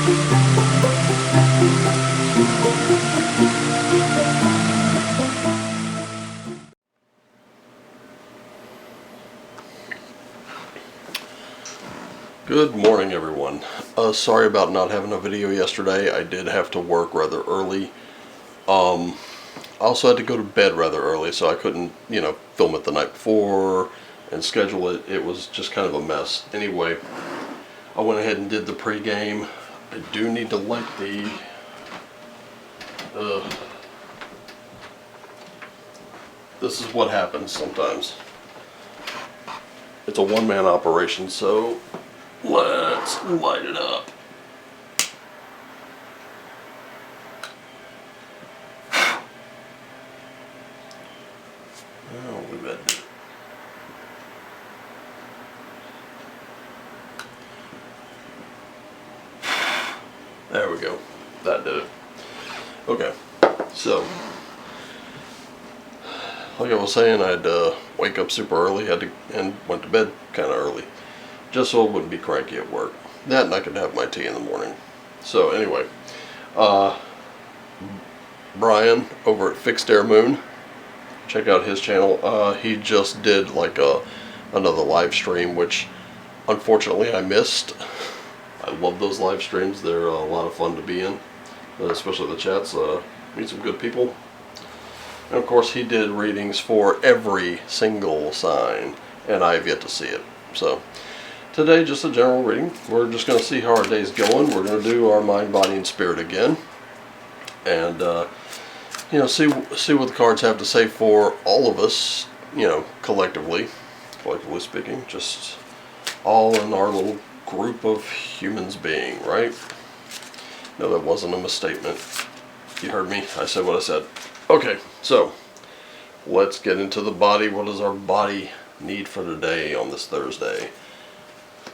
Good morning, everyone. Sorry about not having a video yesterday. I did have to work rather early. I also had to go to bed rather early, so I couldn't, film it the night before and schedule it. It was just kind of a mess. Anyway, I went ahead and did the pregame. I do need to light the this is what happens sometimes. It's a one-man operation, so let's light it up. Oh, we bet. There we go. That did it. Okay, so like I was saying, I'd wake up super early, and went to bed kind of early, just so I wouldn't be cranky at work. That, and I could have my tea in the morning. So anyway, Brian over at Fixed Air Moon, check out his channel. He just did like another live stream, which unfortunately I missed. I love those live streams. They're a lot of fun to be in, especially the chats. Meet some good people. And of course he did readings for every single sign, and I have yet to see it. So today, just a general reading. We're just going to see how our day's going. We're going to do our mind, body, and spirit again, and see what the cards have to say for all of us. Collectively speaking, just all in our little group of humans being, right? No, that wasn't a misstatement. You heard me. I said what I said. Okay, so let's get into the body. What does our body need for today on this Thursday?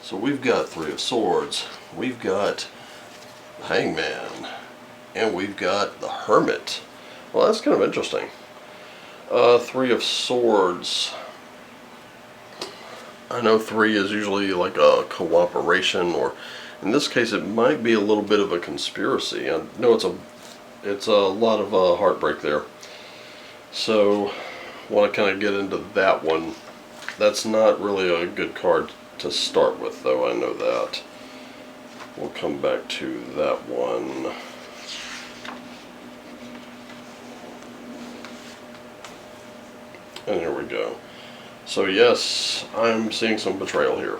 So we've got Three of Swords, we've got Hangman, and we've got the Hermit. Well, that's kind of interesting. Three of Swords. I know three is usually like a cooperation, or in this case it might be a little bit of a conspiracy. I know it's a lot of heartbreak there. So want to kind of get into that one. That's not really a good card to start with, though. I know that. We'll come back to that one. And here we go. So yes, I'm seeing some betrayal here.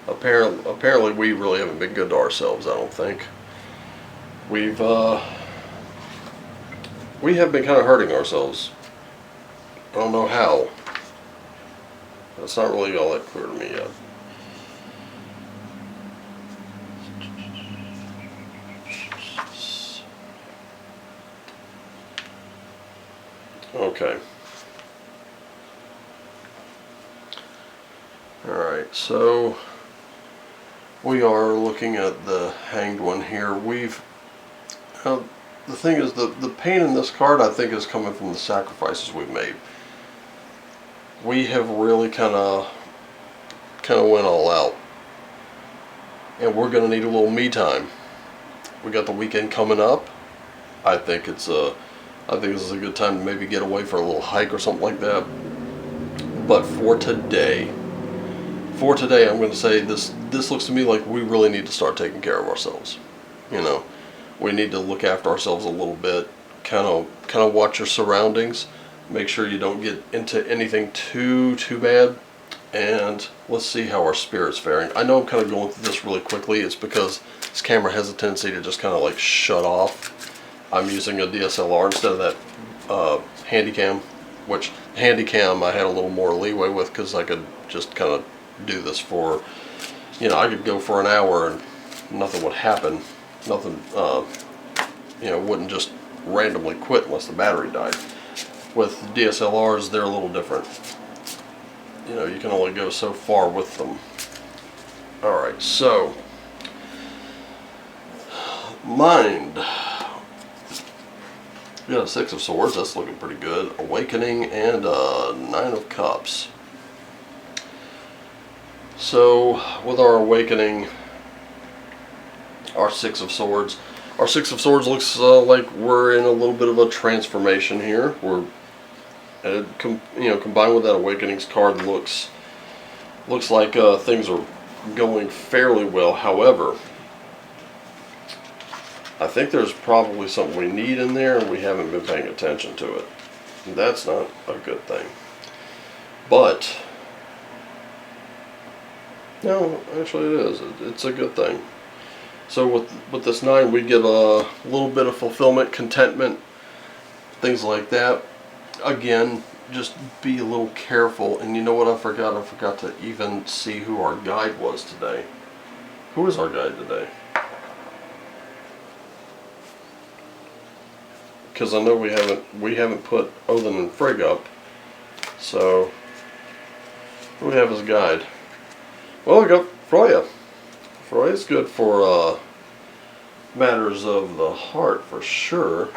Apparently we really haven't been good to ourselves, I don't think. We have been kind of hurting ourselves. I don't know how. That's not really all that clear to me yet. Okay. Alright, so we are looking at the Hanged One here. The thing is, the pain in this card, I think, is coming from the sacrifices we've made. We have really kind of went all out, and we're going to need a little me time. We got the weekend coming up. I think this is a good time to maybe get away for a little hike or something like that. But for today, I'm going to say this looks to me like we really need to start taking care of ourselves. We need to look after ourselves a little bit, kind of watch your surroundings, make sure you don't get into anything too bad, and let's see how our spirit's faring. I know I'm kind of going through this really quickly. It's because this camera has a tendency to just kind of like shut off. I'm using a DSLR instead of that Handycam, which Handycam I had a little more leeway with because I could just kind of do this for, I could go for an hour and nothing would happen. Nothing, wouldn't just randomly quit unless the battery died. With DSLRs, they're a little different. You can only go so far with them. Alright, so mind. We got a Six of Swords, that's looking pretty good. Awakening and a Nine of Cups. So with our awakening, our Six of Swords. Our Six of Swords looks like we're in a little bit of a transformation here. We're, combined with that Awakenings card, looks like things are going fairly well. However, I think there's probably something we need in there and we haven't been paying attention to it. That's not a good thing. But no, actually it is. It's a good thing. So with this 9, we get a little bit of fulfillment, contentment, things like that. Again, just be a little careful. And you know what I forgot? I forgot to even see who our guide was today. Who is our guide today? Because I know we haven't put Odin and Frigg up. So who do we have as a guide? Well, we got Freya. Freya's good for matters of the heart for sure.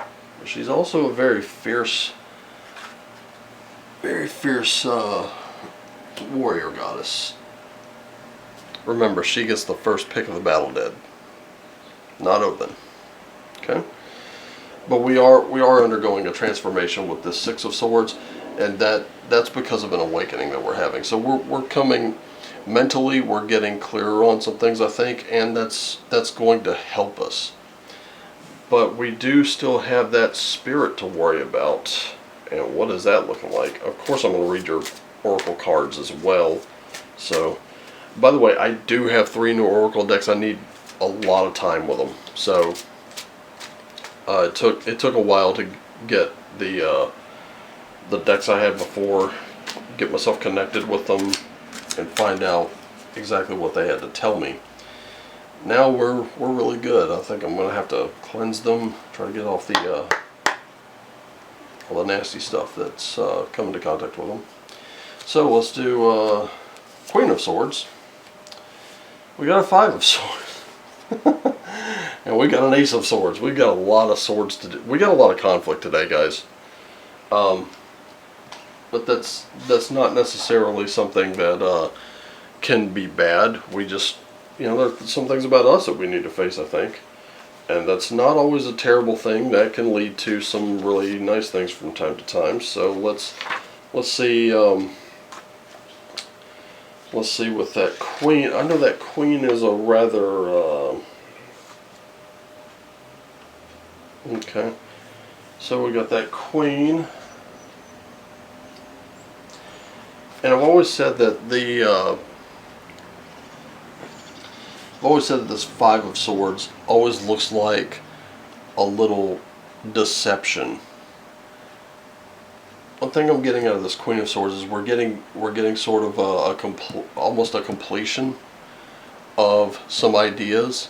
She's also a very fierce warrior goddess. Remember, she gets the first pick of the battle dead, not Odin. Okay. But we are undergoing a transformation with this Six of Swords, and that's because of an awakening that we're having. So we're coming mentally, we're getting clearer on some things, I think, and that's going to help us. But we do still have that spirit to worry about. And what is that looking like? Of course, I'm going to read your oracle cards as well. So, by the way, I do have 3 new oracle decks. I need a lot of time with them. So it took a while to get the decks I had before, get myself connected with them, and find out exactly what they had to tell me. Now we're really good. I think I'm gonna have to cleanse them, try to get off all the nasty stuff that's come into contact with them. So let's do Queen of Swords. We got a 5 of Swords. And we got an Ace of Swords. We've got a lot of swords to do. We got a lot of conflict today, guys. But that's not necessarily something that can be bad. We just, there's some things about us that we need to face, I think. And that's not always a terrible thing. That can lead to some really nice things from time to time. So let's see. Let's see with that Queen. I know that Queen is a rather. Okay. So we got that Queen. And I've always said that this 5 of Swords always looks like a little deception. One thing I'm getting out of this Queen of Swords is we're getting sort of almost a completion of some ideas,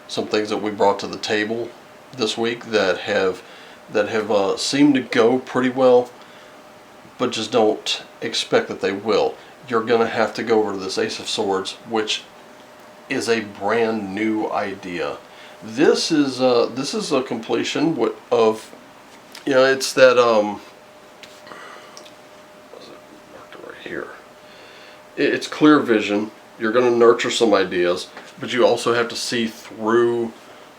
some things that we brought to the table this week that have seemed to go pretty well, but just don't expect that they will. You're going to have to go over to this Ace of Swords, which is a brand new idea. This is a completion of, it's that what's it marked right here? It's clear vision. You're going to nurture some ideas, but you also have to see through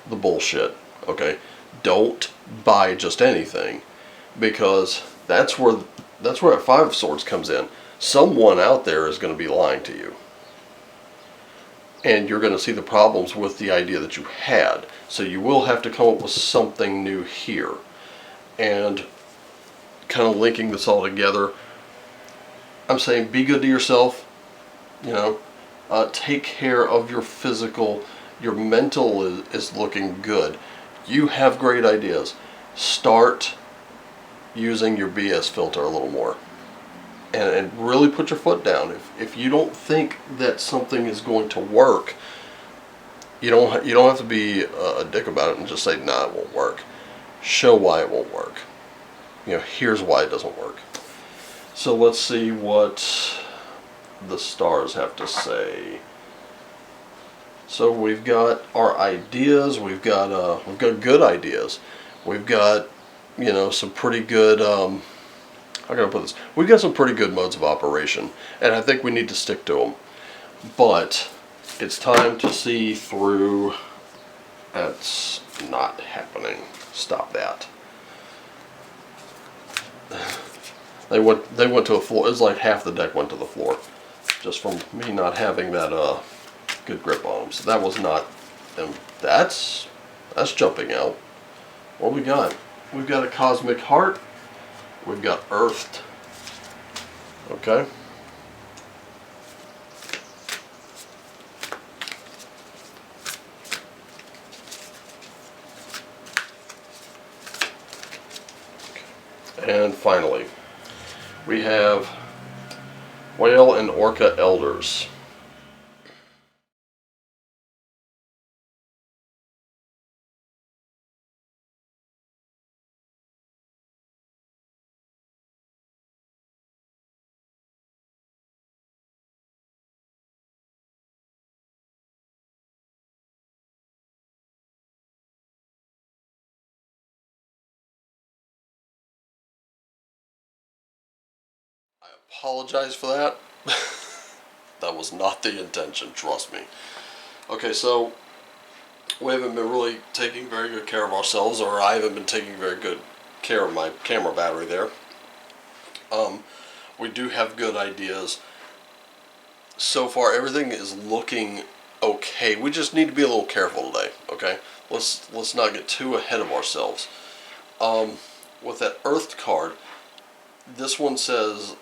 the bullshit. Okay, don't buy just anything, because that's where that 5 of Swords comes in. Someone out there is going to be lying to you. And you're going to see the problems with the idea that you had. So you will have to come up with something new here. And kind of linking this all together, I'm saying be good to yourself. Take care of your physical. Your mental is looking good. You have great ideas. Start using your BS filter a little more. And really put your foot down. If you don't think that something is going to work, you don't have to be a dick about it and just say, nah, it won't work. Show why it won't work. Here's why it doesn't work. So let's see what the stars have to say. So we've got our ideas. We've got good ideas. We've got some pretty good. How can I put this? We've got some pretty good modes of operation, and I think we need to stick to them. But it's time to see through That's not happening. Stop that. They went to a floor. It was like half the deck went to the floor, just from me not having that good grip on them. So that was not. And that's jumping out. What we got? We've got a cosmic heart. We've got earthed. Okay. And finally, we have whale and orca elders. I apologize for that. That was not the intention, trust me. Okay, so we haven't been really taking very good care of ourselves, or I haven't been taking very good care of my camera battery there. We do have good ideas. So far, everything is looking okay. We just need to be a little careful today, okay? Let's not get too ahead of ourselves. With that Earth card, this one says,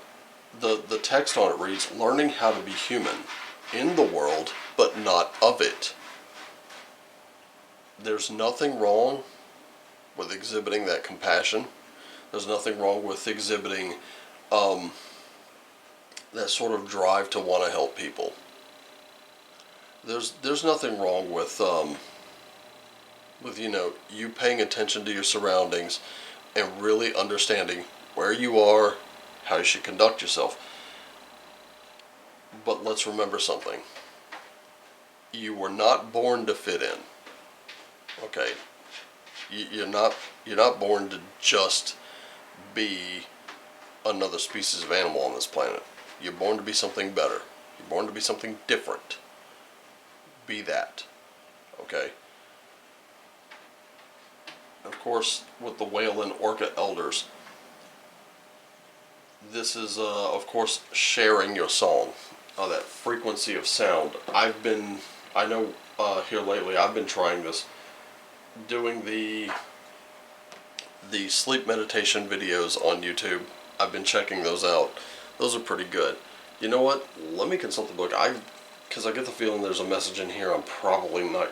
the text on it reads, learning how to be human in the world, but not of it. There's nothing wrong with exhibiting that compassion. There's nothing wrong with exhibiting that sort of drive to want to help people. There's nothing wrong with you paying attention to your surroundings and really understanding where you are, how you should conduct yourself. But let's remember something. You were not born to fit in. Okay? You're not born to just be another species of animal on this planet. You're born to be something better. You're born to be something different. Be that. Okay? Of course, with the whale and orca elders, this is, of course, sharing your song. That frequency of sound. I know here lately, I've been trying this, doing the sleep meditation videos on YouTube. I've been checking those out. Those are pretty good. You know what? Let me consult the book. Because I get the feeling there's a message in here I'm probably not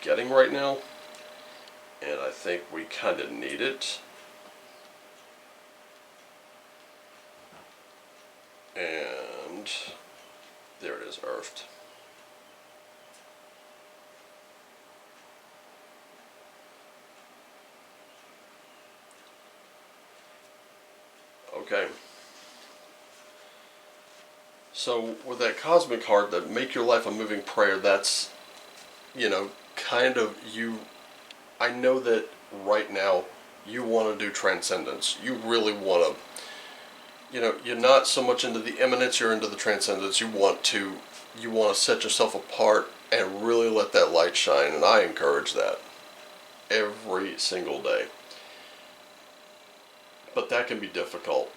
getting right now. And I think we kind of need it. And there it is, earthed. Okay. So with that cosmic heart, that make your life a moving prayer, that's, kind of you. I know that right now you want to do transcendence. You really want to, you're not so much into the immanence, you're into the transcendence. You want to set yourself apart and really let that light shine, and I encourage that every single day. But that can be difficult.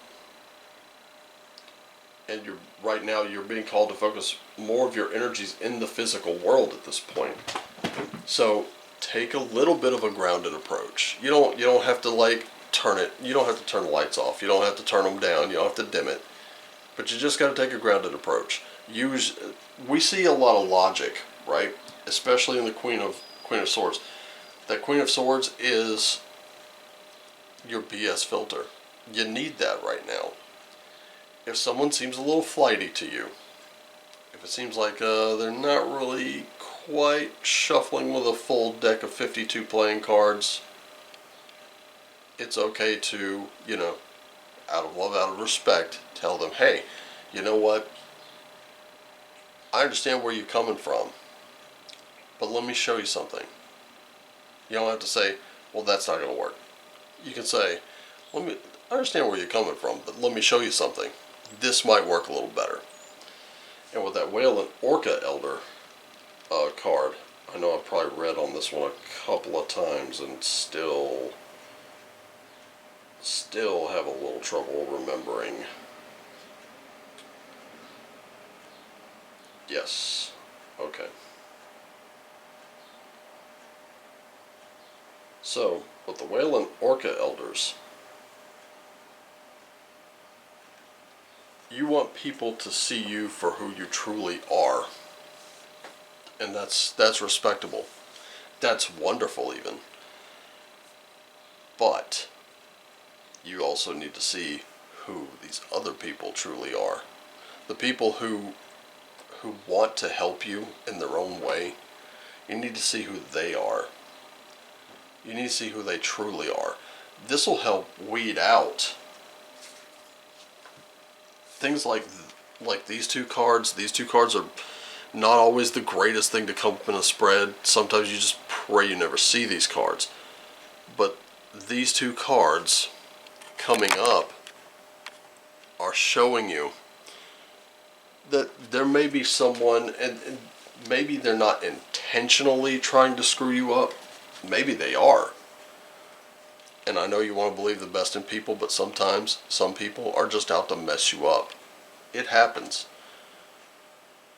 And right now you're being called to focus more of your energies in the physical world at this point. So take a little bit of a grounded approach. You don't have to turn it. You don't have to turn the lights off. You don't have to turn them down. You don't have to dim it. But you just got to take a grounded approach. We see a lot of logic, right? Especially in the Queen of Swords. That Queen of Swords is your BS filter. You need that right now. If someone seems a little flighty to you, if it seems like they're not really quite shuffling with a full deck of 52 playing cards, it's okay to, out of love, out of respect, tell them, hey, you know what? I understand where you're coming from, but let me show you something. You don't have to say, well, that's not going to work. You can say, I understand where you're coming from, but let me show you something. This might work a little better. And with that whale and orca elder card, I know I've probably read on this one a couple of times and still have a little trouble remembering. Yes. Okay. So, with the Halen Orca Elders, you want people to see you for who you truly are. And that's respectable. That's wonderful even. But you also need to see who these other people truly are. The people who want to help you in their own way, you need to see who they are. You need to see who they truly are. This will help weed out things like these two cards. These two cards are not always the greatest thing to come up in a spread. Sometimes you just pray you never see these cards. But these two cards coming up are showing you that there may be someone, and maybe they're not intentionally trying to screw you up. Maybe they are. And I know you want to believe the best in people, but sometimes some people are just out to mess you up. It happens.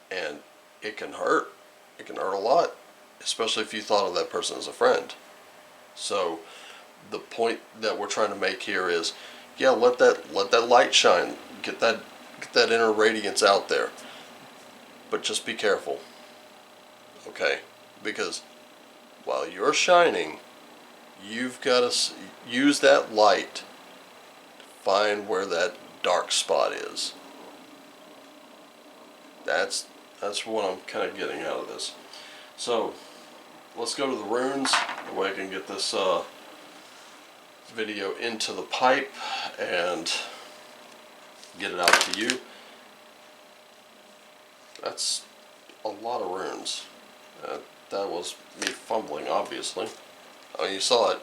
And it can hurt. It can hurt a lot, especially if you thought of that person as a friend. So the point that we're trying to make here is, yeah, let that light shine. Get that inner radiance out there. But just be careful. Okay? Because while you're shining, you've got to use that light to find where that dark spot is. That's what I'm kind of getting out of this. So let's go to the runes. That way I can get this video into the pipe and get it out to you. That's a lot of runes. That was me fumbling, obviously. Oh, you saw it.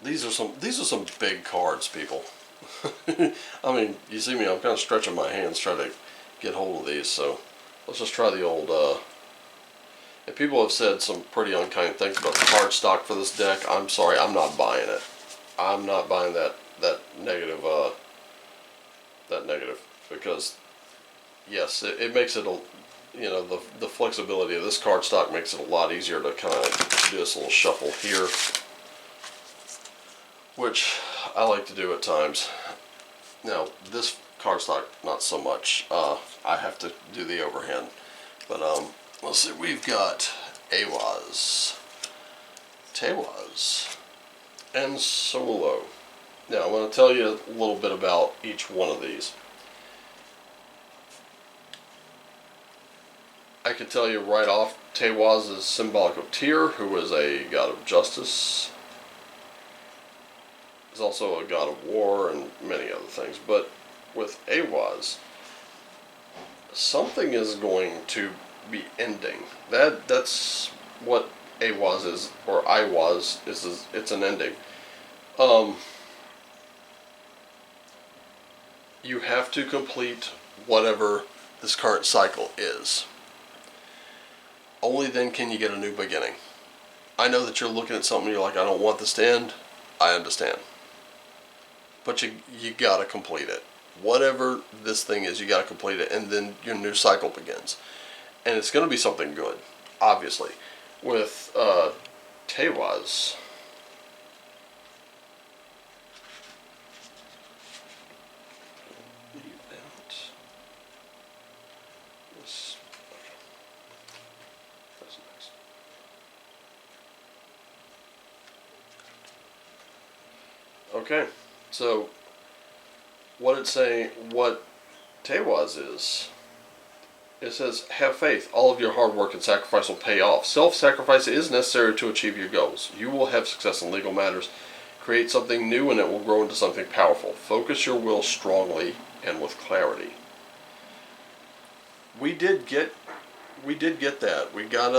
These are some big cards, people. I mean, you see me, I'm kind of stretching my hands trying to get hold of these, so let's just try the old, and people have said some pretty unkind things about the card stock for this deck. I'm sorry, I'm not buying it. I'm not buying that negative, because, yes, it makes it the flexibility of this card stock makes it a lot easier to kind of do this little shuffle here, which I like to do at times. Now, this cardstock, not so much. I have to do the overhand. But, let's see, we've got Awaz, Tewaz, and Solo. Now, I'm going to tell you a little bit about each one of these. I can tell you right off, Tewaz is symbolic of Tyr, who is a god of justice. He's also a god of war and many other things. But with Awaz, something is going to be ending. That's what Awaz is, or Iwaz is. It's an ending. You have to complete whatever this current cycle is. Only then can you get a new beginning. I know that you're looking at something and you're like, I don't want this to end. I understand. But you gotta complete it. Whatever this thing is, you gotta complete it, and then your new cycle begins. And it's gonna be something good, obviously. With Tewaz, okay, so what Tewaz is, it says, have faith. All of your hard work and sacrifice will pay off. Self-sacrifice is necessary to achieve your goals. You will have success in legal matters. Create something new and it will grow into something powerful. Focus your will strongly and with clarity. We did get that. We got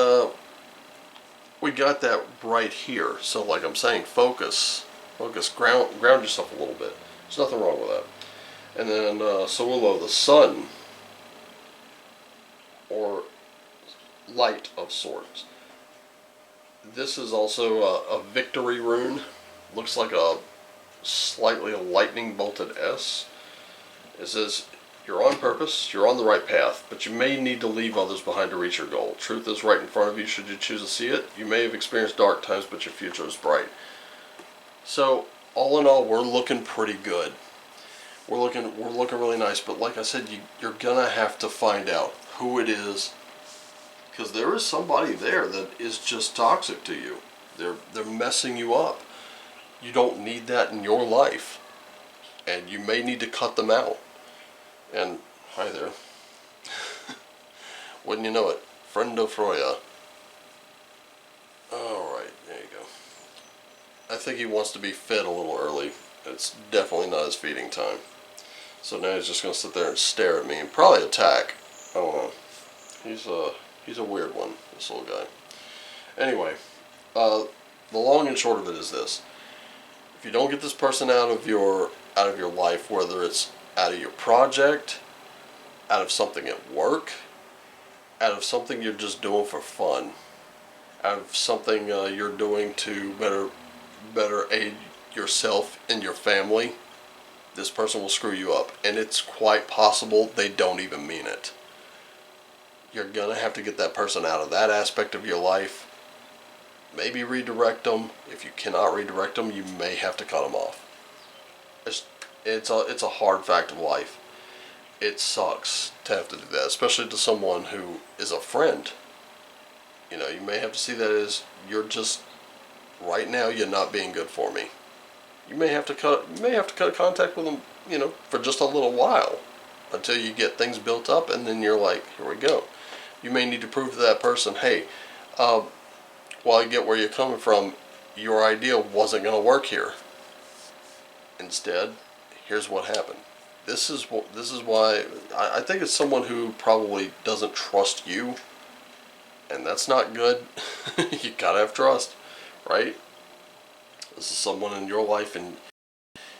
that right here. So like I'm saying, focus, ground yourself a little bit. There's nothing wrong with that. And then Solo, the sun, or light of sorts. This is also a victory rune. Looks like a slightly lightning bolted S. It says, you're on purpose, you're on the right path, but you may need to leave others behind to reach your goal. Truth is right in front of you should you choose to see it. You may have experienced dark times, but your future is bright. So, all in all, we're looking pretty good. We're looking really nice, but like I said, you're gonna have to find out who it is, because there is somebody there that is just toxic to you. They're messing you up. You don't need that in your life, and you may need to cut them out. And hi there. Wouldn't you know it, friendo Froya. Alright, there you go. I think he wants to be fed a little early. It's definitely not his feeding time. So now he's just going to sit there and stare at me and probably attack. I don't know. He's a weird one, this little guy. Anyway, the long and short of it is this. If you don't get this person out of your life, whether it's out of your project, out of something at work, out of something you're just doing for fun, out of something you're doing to better aid yourself and your family, this person will screw you up. And it's quite possible they don't even mean it. You're going to have to get that person out of that aspect of your life. Maybe redirect them. If you cannot redirect them, you may have to cut them off. It's a hard fact of life. It sucks to have to do that, especially to someone who is a friend. You know, you may have to see that as you're just right now you're not being good for me. You may have to cut contact with them, you know, for just a little while until you get things built up, and then you're like, here we go. You may need to prove to that person, hey, while I get where you're coming from, your idea wasn't going to work here. Instead, here's what happened. This is why I think it's someone who probably doesn't trust you, and that's not good. You gotta have trust, right? This is someone in your life, and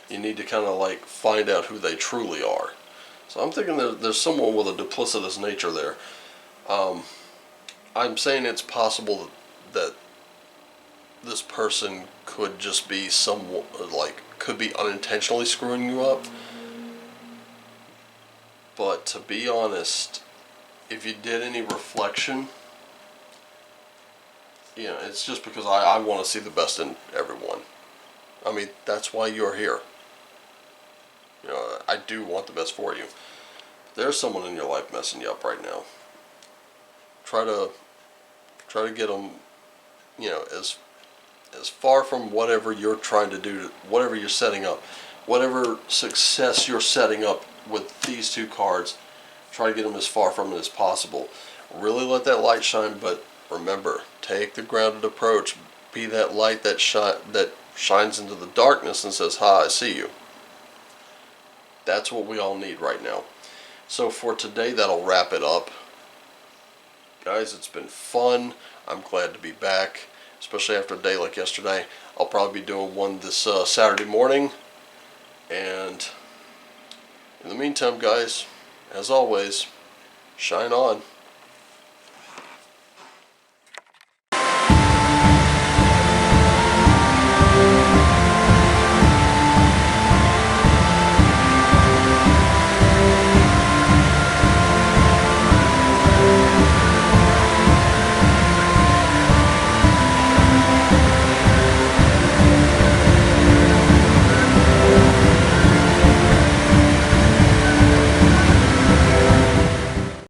you need to kind of like find out who they truly are. So I'm thinking there's someone with a duplicitous nature there. I'm saying it's possible that this person could just be could be unintentionally screwing you up. But to be honest, if you did any reflection, you know, it's just because I want to see the best in everyone. I mean, that's why you're here. You know, I do want the best for you. There's someone in your life messing you up right now. Try to get them, you know, as far from whatever you're trying to do, whatever you're setting up, whatever success you're setting up with these two cards. Try to get them as far from it as possible. Really let that light shine, but remember, take the grounded approach. Be that light that shines into the darkness and says, "Hi, I see you." That's what we all need right now. So for today, that'll wrap it up. Guys, it's been fun. I'm glad to be back, especially after a day like yesterday. I'll probably be doing one this Saturday morning. And in the meantime, guys, as always, shine on.